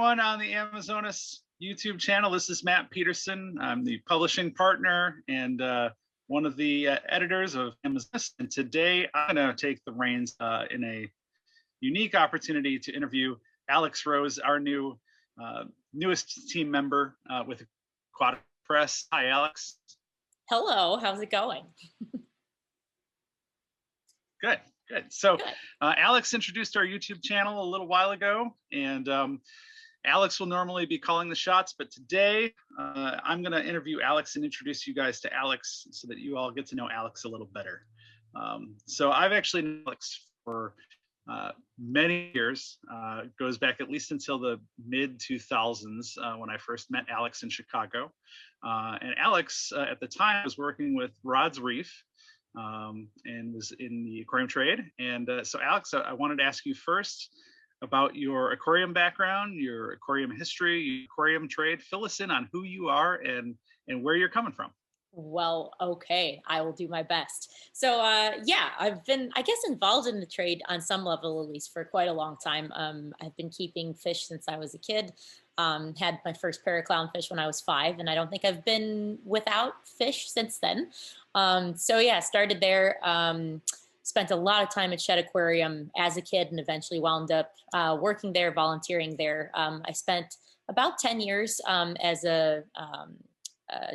everyone on the Amazonas YouTube channel. This is Matt Pedersen. I'm the publishing partner and one of the editors of Amazonas. And today I'm going to take the reins in a unique opportunity to interview Alex Rose, our newest team member with Aquatic Press. Hi, Alex. Hello, how's it going? Good. Good. So Alex introduced our YouTube channel a little while ago, and Alex will normally be calling the shots, but today I'm going to interview Alex and introduce you guys to Alex so that you all get to know Alex a little better. So I've actually known Alex for many years, goes back at least until the mid 2000s when I first met Alex in Chicago. And Alex at the time was working with Reef, and was in the aquarium trade. And so Alex, I wanted to ask you first about your aquarium background, your aquarium history, your aquarium trade. Fill us in on who you are and where you're coming from. Well, okay, I will do my best. So yeah, I've been, I guess, involved in the trade on some level, at least for quite a long time. I've been keeping fish since I was a kid. Had my first pair of clownfish when I was 5, and I don't think I've been without fish since then. So yeah, started there, spent a lot of time at Shedd Aquarium as a kid and eventually wound up working there, volunteering there. I spent about 10 years as a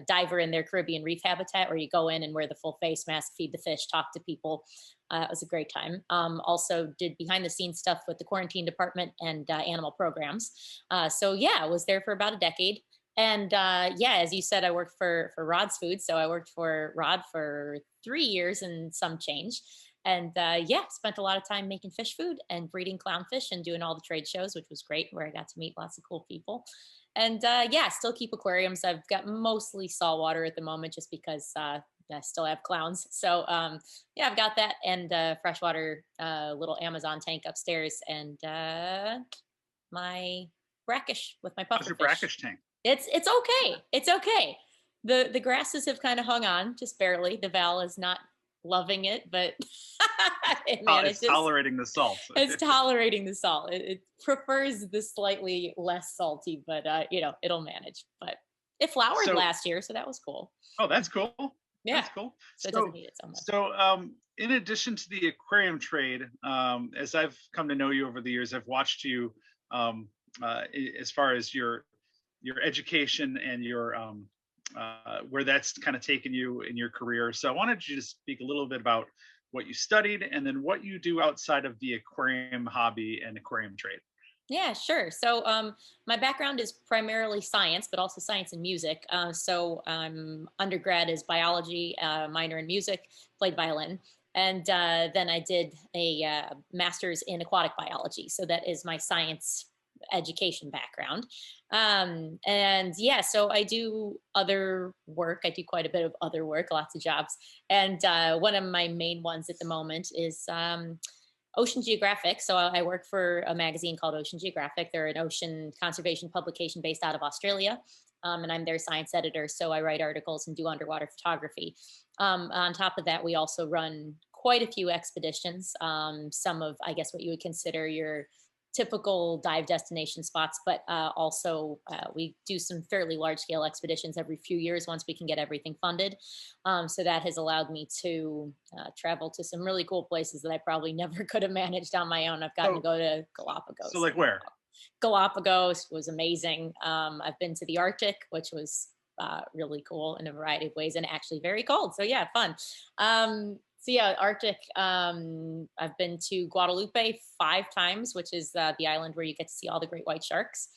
diver in their Caribbean reef habitat, where you go in and wear the full face mask, feed the fish, talk to people. It was a great time. Also did behind the scenes stuff with the quarantine department and animal programs. So yeah, I was there for about a decade. And yeah, as you said, I worked for Rod's Food. So I worked for Rod for 3 years and some change. And yeah, spent a lot of time making fish food and breeding clownfish and doing all the trade shows, which was great, where I got to meet lots of cool people. And yeah, still keep aquariums. I've got mostly saltwater at the moment just because I still have clowns. So yeah, I've got that and freshwater little Amazon tank upstairs and my brackish with my pufferfish. How's your brackish tank? It's okay. It's okay. The grasses have kind of hung on, just barely. The Val is not loving it, but it manages. It's tolerating the salt. It's tolerating the salt. It prefers the slightly less salty, but you know, it'll manage. But it flowered last year, so that was cool. Oh, that's cool. Yeah, that's cool. So it doesn't need it so much. So in addition to the aquarium trade, as I've come to know you over the years, I've watched you as far as your education and your where that's kind of taken you in your career. So I wanted you to speak a little bit about what you studied and then what you do outside of the aquarium hobby and aquarium trade. Yeah, sure. So my background is primarily science, but also science and music. So undergrad is biology, minor in music, played violin. And then I did a master's in aquatic biology. So that is my science education background. And yeah, so I do other work. I do quite a bit of other work, lots of jobs. And one of my main ones at the moment is Ocean Geographic. So I work for a magazine called Ocean Geographic. They're an ocean conservation publication based out of Australia. And I'm their science editor. So I write articles and do underwater photography. On top of that, we also run quite a few expeditions. Some of, I guess, what you would consider your typical dive destination spots, but also we do some fairly large scale expeditions every few years once we can get everything funded. So that has allowed me to travel to some really cool places that I probably never could have managed on my own. I've gotten to go to Galapagos. So like where? Galapagos was amazing. I've been to the Arctic, which was really cool in a variety of ways and actually very cold. So yeah, fun. So yeah, Arctic, I've been to Guadalupe 5 times, which is the island where you get to see all the great white sharks,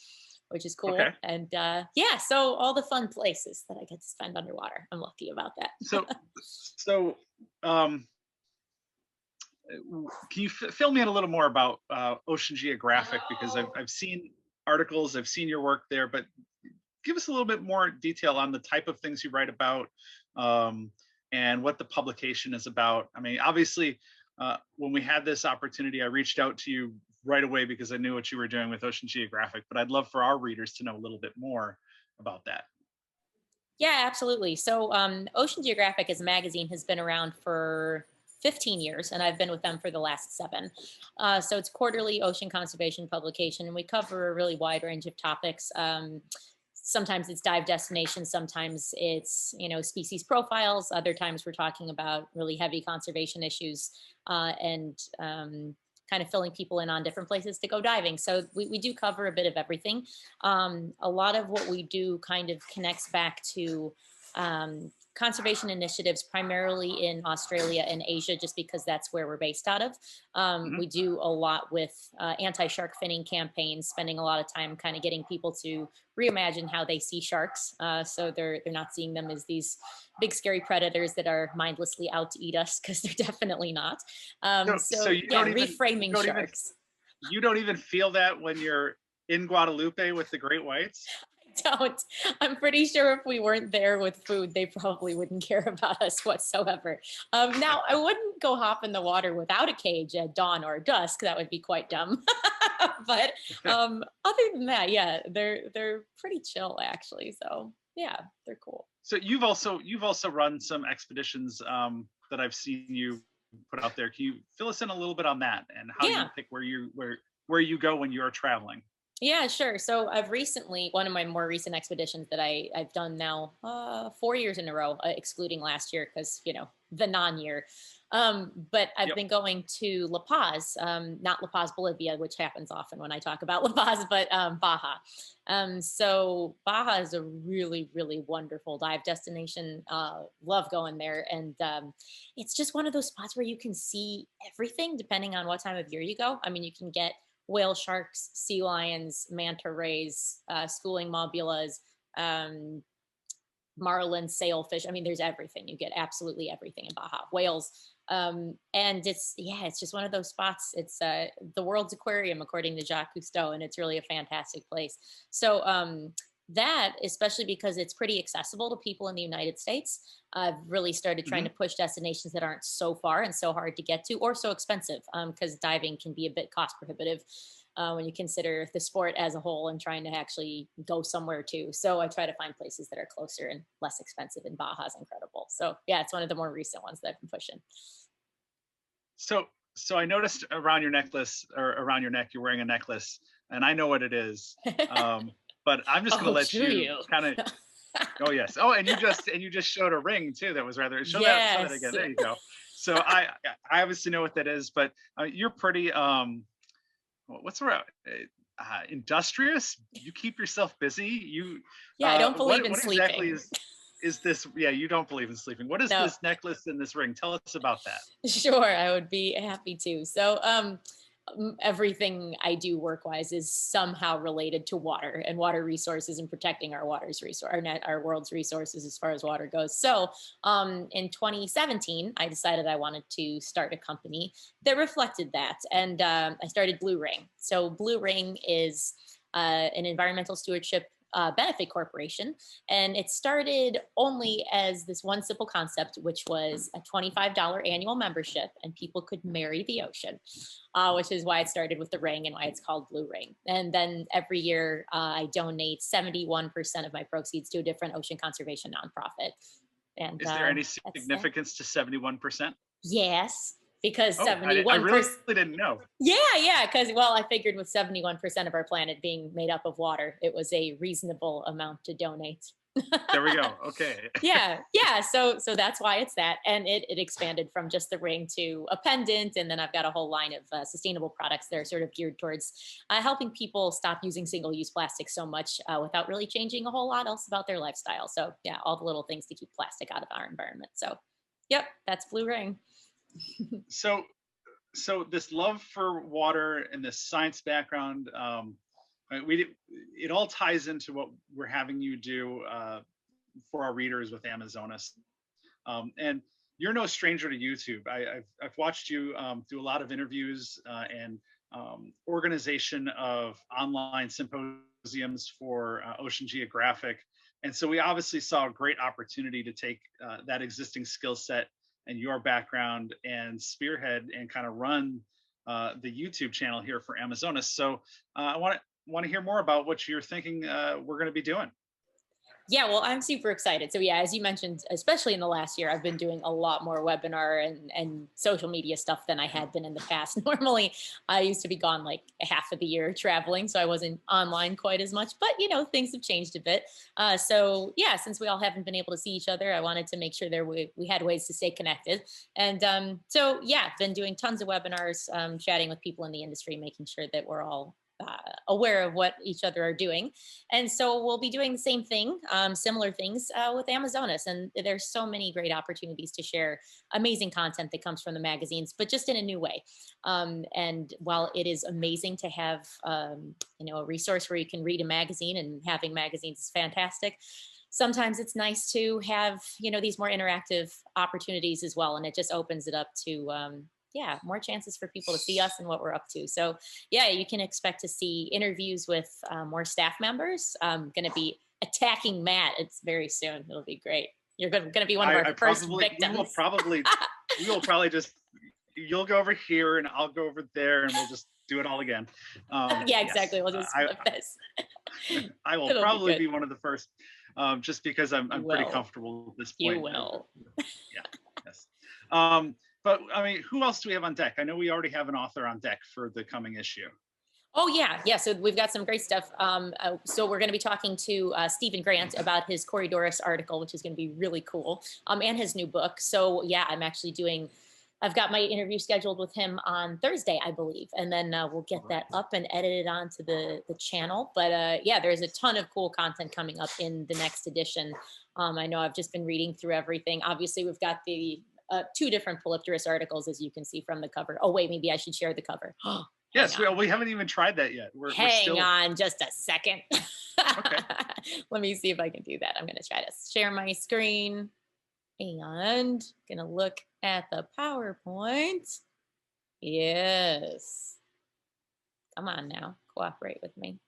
which is cool. Okay. And yeah, so all the fun places that I get to spend underwater. I'm lucky about that. So can you fill me in a little more about Ocean Geographic? Because I've seen articles, I've seen your work there, but give us a little bit more detail on the type of things you write about. And what the publication is about. I mean, obviously, when we had this opportunity, I reached out to you right away because I knew what you were doing with Ocean Geographic, but I'd love for our readers to know a little bit more about that. Yeah, absolutely. So Ocean Geographic as a magazine has been around for 15 years, and I've been with them for the last 7. So it's quarterly ocean conservation publication, and we cover a really wide range of topics. Sometimes it's dive destinations, sometimes it's, species profiles. Other times we're talking about really heavy conservation issues, and kind of filling people in on different places to go diving. So we do cover a bit of everything. A lot of what we do kind of connects back to conservation initiatives, primarily in Australia and Asia, just because that's where we're based out of. We do a lot with anti-shark finning campaigns, spending a lot of time kind of getting people to reimagine how they see sharks. So they're not seeing them as these big scary predators that are mindlessly out to eat us, because they're definitely not. So you don't even, reframing sharks. You don't even feel that when you're in Guadalupe with the great whites? Don't. I'm pretty sure if we weren't there with food, they probably wouldn't care about us whatsoever. Now, I wouldn't go hop in the water without a cage at dawn or dusk. That would be quite dumb. But other than that, yeah, they're pretty chill actually. So yeah, they're cool. So you've also run some expeditions that I've seen you put out there. Can you fill us in a little bit on that and how you pick where you go when you're traveling? Yeah, sure. So one of my more recent expeditions that I've done now 4 years in a row, excluding last year because, the non-year. But I've been going to La Paz, not La Paz, Bolivia, which happens often when I talk about La Paz, but Baja. So Baja is a really, really wonderful dive destination. Love going there. And it's just one of those spots where you can see everything depending on what time of year you go. I mean, you can get whale sharks, sea lions, manta rays, schooling mobulas, marlin, sailfish. I mean, there's everything. You get absolutely everything in Baja. Whales. And it's just one of those spots. It's the world's aquarium, according to Jacques Cousteau, and it's really a fantastic place. So that, especially because it's pretty accessible to people in the United States, I've really started trying to push destinations that aren't so far and so hard to get to or so expensive, because diving can be a bit cost prohibitive when you consider the sport as a whole and trying to actually go somewhere too. So I try to find places that are closer and less expensive, and Baja is incredible. So yeah, it's one of the more recent ones that I've been pushing. So I noticed around your necklace, or around your neck, you're wearing a necklace, and I know what it is. But I'm just going to let you kind of. Oh yes. Oh, and you just showed a ring too. That was rather. Show that again. There you go. So I obviously know what that is, but you're pretty what's the word? Industrious. You keep yourself busy. I don't believe in what sleeping. Exactly is this? Yeah, you don't believe in sleeping. What is this necklace and this ring? Tell us about that. Sure, I would be happy to. So everything I do work-wise is somehow related to water and water resources and protecting our our world's resources as far as water goes. So in 2017, I decided I wanted to start a company that reflected that, and I started Blue Ring. So Blue Ring is an environmental stewardship benefit corporation, and it started only as this one simple concept, which was a $25 annual membership, and people could marry the ocean, which is why it started with the ring and why it's called Blue Ring. And then every year I donate 71% of my proceeds to a different ocean conservation nonprofit. And is there any significance to 71%? Yes, because 71%. I really didn't know. Yeah, because I figured with 71% of our planet being made up of water, it was a reasonable amount to donate. There we go. Okay. yeah. So that's why it's that, and it expanded from just the ring to a pendant, and then I've got a whole line of sustainable products that are sort of geared towards helping people stop using single-use plastic so much without really changing a whole lot else about their lifestyle. So yeah, all the little things to keep plastic out of our environment. So, yep, that's Blue Ring. So this love for water and this science background, it all ties into what we're having you do for our readers with Amazonas, and you're no stranger to YouTube. I've watched you do a lot of interviews and organization of online symposiums for Ocean Geographic, and so we obviously saw a great opportunity to take that existing skill set and your background and spearhead and kind of run the YouTube channel here for Amazonas. So I want to hear more about what you're thinking we're going to be doing. Yeah, well, I'm super excited. So yeah, as you mentioned, especially in the last year, I've been doing a lot more webinar and social media stuff than I had been in the past. Normally, I used to be gone like half of the year traveling, so I wasn't online quite as much. But you know, things have changed a bit. So yeah, since we all haven't been able to see each other, I wanted to make sure there we had ways to stay connected. And so yeah, been doing tons of webinars, chatting with people in the industry, making sure that we're all aware of what each other are doing. And so we'll be doing the same thing, similar things with Amazonas. And there's so many great opportunities to share amazing content that comes from the magazines, but just in a new way. And while it is amazing to have, you know, a resource where you can read a magazine, and having magazines is fantastic, sometimes it's nice to have, you know, these more interactive opportunities as well. And it just opens it up to, yeah, more chances for people to see us and what we're up to. So yeah, you can expect to see interviews with more staff members. I'm going to be attacking Matt. It's very soon. It'll be great. You're going to be one of our first victims. We will probably just, you'll go over here and I'll go over there and we'll just do it all again. Yeah, exactly. Yes. We'll just flip this. I will probably be one of the first, just because I'm pretty comfortable at this point. You will. Yeah. Yes. But I mean, who else do we have on deck? I know we already have an author on deck for the coming issue. Oh yeah. So we've got some great stuff. So we're going to be talking to Stephen Grant about his Coriolis article, which is going to be really cool, and his new book. So yeah, I've got my interview scheduled with him on Thursday, I believe, and then we'll get that up and edited onto the channel. But yeah, there's a ton of cool content coming up in the next edition. I know I've just been reading through everything. Obviously, we've got the 2 different Polypterus articles, as you can see from the cover. Oh wait, maybe I should share the cover. Yes, we haven't even tried that yet. Hang on just a second. Okay. Let me see if I can do that. I'm going to try to share my screen and going to look at the PowerPoint. Yes. Come on now, cooperate with me.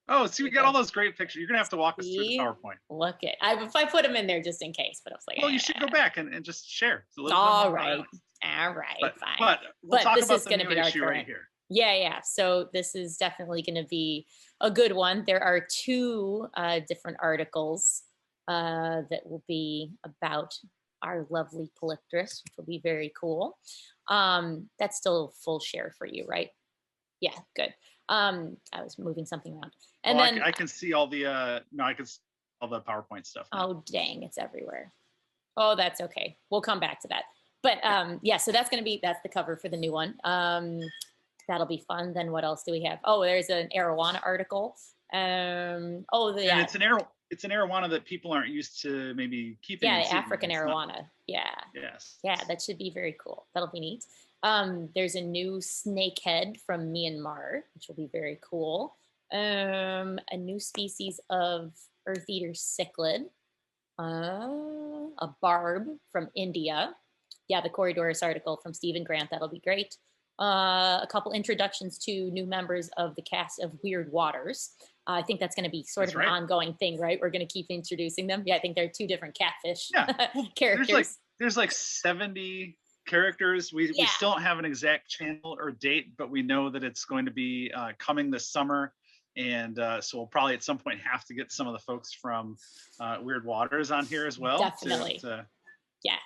Oh, see, we got all those great pictures. You're gonna have to walk us through the PowerPoint. Look at, if I put them in there just in case, but I was like, well, you should go back and just share. All right, fine. But we'll talk this about is the going to new be our issue current. right here. Yeah. So this is definitely going to be a good one. There are 2 different articles that will be about our lovely Polypterus, which will be very cool. That's still full share for you, right? Yeah, good. I was moving something around. And then I can see all the no, I can see all the PowerPoint stuff now. Oh dang, it's everywhere. Oh, that's okay. We'll come back to that. But yeah, so that's the cover for the new one. That'll be fun. Then what else do we have? Oh, there's an arowana article. And it's an arowana that people aren't used to maybe keeping. Yeah, African arowana. Yeah. Yes. Yeah, that should be very cool. That'll be neat. There's a new snakehead from Myanmar, which will be very cool. A new species of earth eater cichlid. A barb from India. Yeah, the Coriolis article from Stephen Grant. That'll be great. A couple introductions to new members of the cast of Weird Waters. I think that's going to be sort of an ongoing thing, right? We're going to keep introducing them. Yeah, I think there are 2 different catfish characters. There's like 70 characters. We still don't have an exact channel or date, but we know that it's going to be coming this summer. And so we'll probably at some point have to get some of the folks from Weird Waters on here as well. Definitely. Yeah.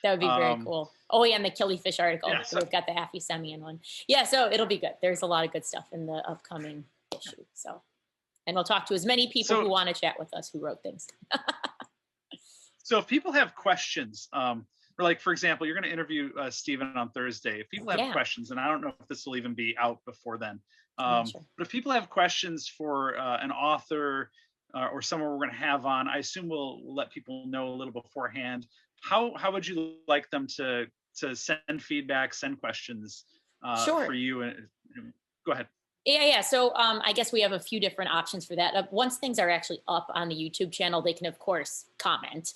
That would be very Um, cool. Oh, yeah, and the killifish article. Yeah, So we've got the Aphysemian one. Yeah, so it'll be good. There's a lot of good stuff in the upcoming issue. So, and we'll talk to as many people who want to chat with us who wrote things. So if people have questions, or like, for example, you're going to interview Stephen on Thursday. If people have questions, and I don't know if this will even be out before then, but if people have questions for an author or someone we're going to have on, I assume we'll let people know a little beforehand. How would you like them to send feedback, send questions for you? And go ahead. Yeah. So I guess we have a few different options for that. Once things are actually up on the YouTube channel, they can, of course, comment.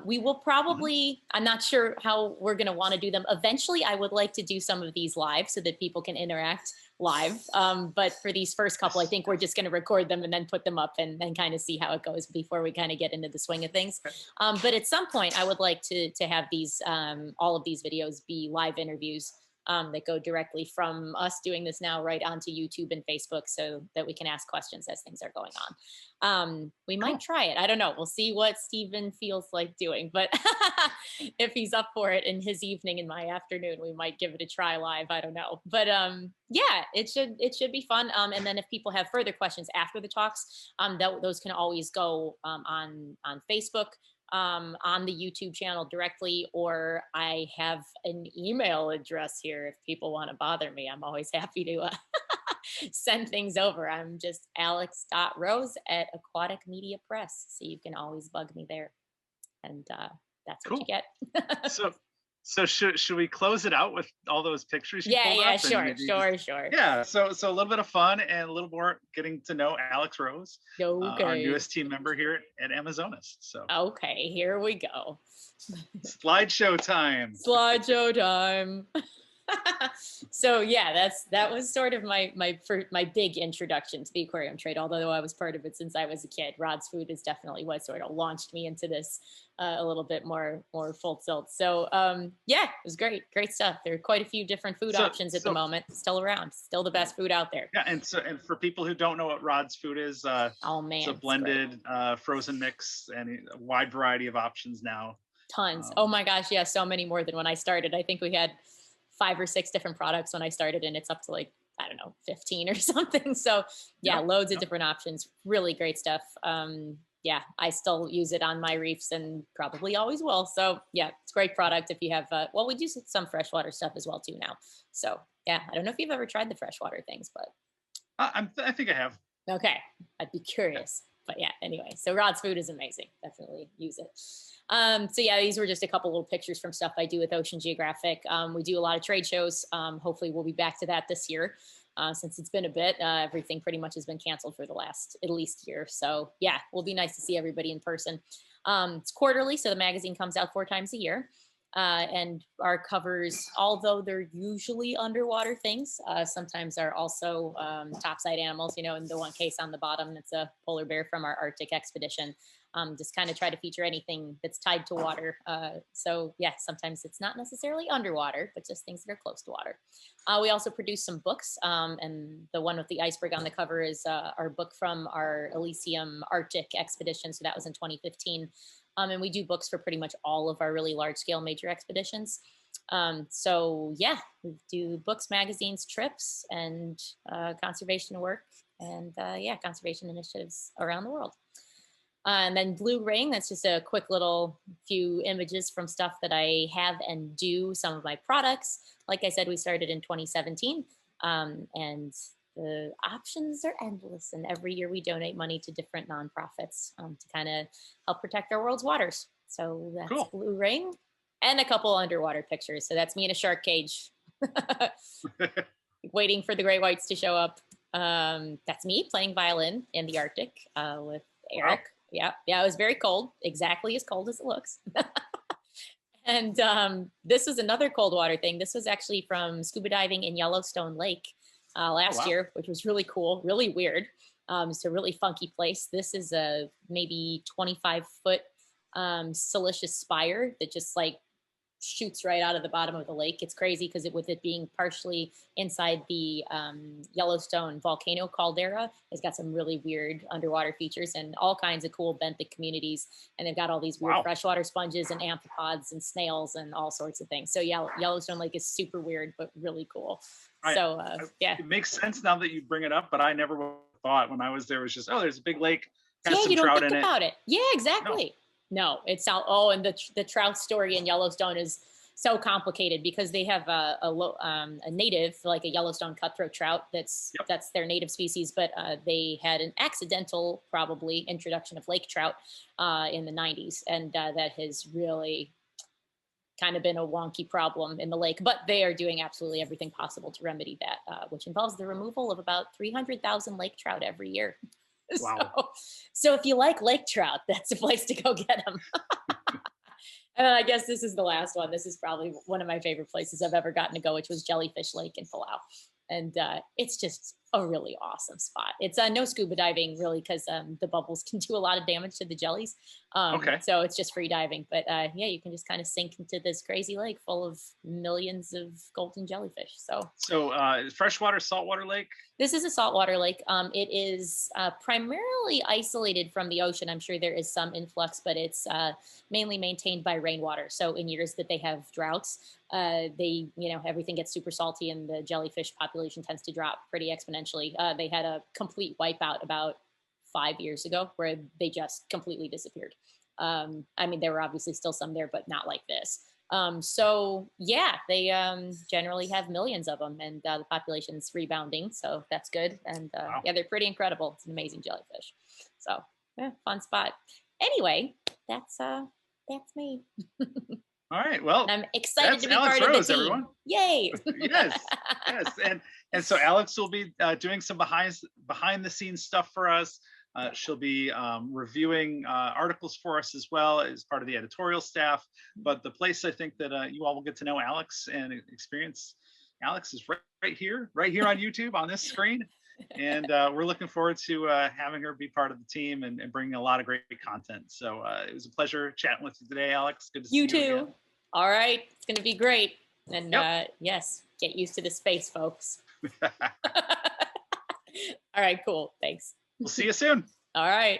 We will probably, I'm not sure how we're going to want to do them. Eventually, I would like to do some of these live so that people can interact live. But for these first couple, I think we're just going to record them and then put them up and kind of see how it goes before we kind of get into the swing of things. But at some point, I would like to have these, all of these videos be live interviews that go directly from us doing this now right onto YouTube and Facebook so that we can ask questions as things are going on. We might try it. I don't know. We'll see what Steven feels like doing, but if he's up for it in his evening and my afternoon, we might give it a try live. I don't know, but yeah, it should be fun. And then if people have further questions after the talks, those can always go on Facebook, on the YouTube channel directly, or I have an email address here if people want to bother me. I'm always happy to send things over. I'm just alex.rose@Aquatic Media Press. So you can always bug me there. And that's what you get. So should we close it out with all those pictures you pulled up? Sure. Yeah, so a little bit of fun and a little more getting to know Alex Rose, our newest team member here at Amazonas. So okay, here we go. Slideshow time. Slideshow time. So yeah, that was sort of my big introduction to the aquarium trade, although I was part of it since I was a kid. Rod's Food is definitely what sort of launched me into this a little bit more full tilt. So yeah, it was great stuff. There are quite a few different food options at the moment, still around, still the best food out there. Yeah, and for people who don't know what Rod's Food is, oh man, it's a blended frozen mix and a wide variety of options now. Tons. Oh my gosh, yeah, so many more than when I started. I think we had 5 or 6 different products when I started, and it's up to like, I don't know, 15 or something. So yeah, loads of different options. Really great stuff. Yeah, I still use it on my reefs and probably always will. So yeah, it's a great product if you have, well, we do some freshwater stuff as well too now. So yeah, I don't know if you've ever tried the freshwater things, but. I think I have. Okay, I'd be curious. But yeah, anyway, so Rod's Food is amazing. Definitely use it. So yeah, these were just a couple little pictures from stuff I do with Ocean Geographic. We do a lot of trade shows. Hopefully we'll be back to that this year. Since it's been a bit, everything pretty much has been canceled for the last at least year. So yeah, it will be nice to see everybody in person. It's quarterly, so the magazine comes out 4 times a year. And our covers, although they're usually underwater things, sometimes are also topside animals, in the one case on the bottom, it's a polar bear from our Arctic expedition. Just kind of try to feature anything that's tied to water. So yeah, sometimes it's not necessarily underwater, but just things that are close to water. We also produce some books, and the one with the iceberg on the cover is our book from our Elysium Arctic expedition. So that was in 2015. And we do books for pretty much all of our really large scale major expeditions. So yeah, we do books, magazines, trips, and conservation work, and yeah, conservation initiatives around the world. And then Blue Ring, that's just a quick little few images from stuff that I have and do, some of my products. Like I said, we started in 2017, and the options are endless. And every year we donate money to different nonprofits to kind of help protect our world's waters. So that's cool. Blue Ring, and a couple underwater pictures. So that's me in a shark cage, waiting for the great whites to show up. That's me playing violin in the Arctic with Eric. Wow. Yeah, it was very cold, exactly as cold as it looks. And this was another cold water thing. This was actually from scuba diving in Yellowstone Lake last year, which was really cool, really weird. It's a really funky place. This is a maybe 25-foot siliceous spire that just like shoots right out of the bottom of the lake. It's crazy because with it being partially inside the Yellowstone volcano caldera, it's got some really weird underwater features and all kinds of cool benthic communities. And they've got all these weird freshwater sponges and amphipods and snails and all sorts of things. So yeah, Yellowstone Lake is super weird, but really cool. Yeah. It makes sense now that you bring it up, but I never thought when I was there, it was just, there's a big lake, has some trout in it. About it. Yeah, exactly. No, it's out. Oh, and the trout story in Yellowstone is so complicated because they have a native, like a Yellowstone cutthroat trout. That's their native species, but they had an accidental, probably, introduction of lake trout in the 90s, and that has really kind of been a wonky problem in the lake. But they are doing absolutely everything possible to remedy that, which involves the removal of about 300,000 lake trout every year. Wow. So if you like lake trout, that's a place to go get them. And I guess this is the last one. This is probably one of my favorite places I've ever gotten to go, which was Jellyfish Lake in Palau. And it's just a really awesome spot. It's no scuba diving really, because the bubbles can do a lot of damage to the jellies. Okay. So it's just free diving. But yeah, you can just kind of sink into this crazy lake full of millions of golden jellyfish. So freshwater, saltwater lake? This is a saltwater lake. It is primarily isolated from the ocean. I'm sure there is some influx, but it's mainly maintained by rainwater. So in years that they have droughts, everything gets super salty and the jellyfish population tends to drop pretty exponentially. They had a complete wipeout about 5 years ago where they just completely disappeared. I mean, there were obviously still some there, but not like this. So yeah, they generally have millions of them, and the population's rebounding, so that's good. And Wow. yeah, they're pretty incredible. It's an amazing jellyfish. So yeah, fun spot. Anyway, that's me. All right. Well, And I'm excited to be Alex part Rose, of the team. everyone. Yay! Yes, yes, and so Alex will be doing some behind the scenes stuff for us. She'll be reviewing articles for us as well as part of the editorial staff. But the place I think that you all will get to know Alex and experience Alex is right here on YouTube on this screen. And we're looking forward to having her be part of the team and bringing a lot of great content. So it was a pleasure chatting with you today, Alex. Good to see you too. again. All right, it's going to be great. And yes, get used to the space, folks. All right, cool. Thanks. We'll see you soon. All right.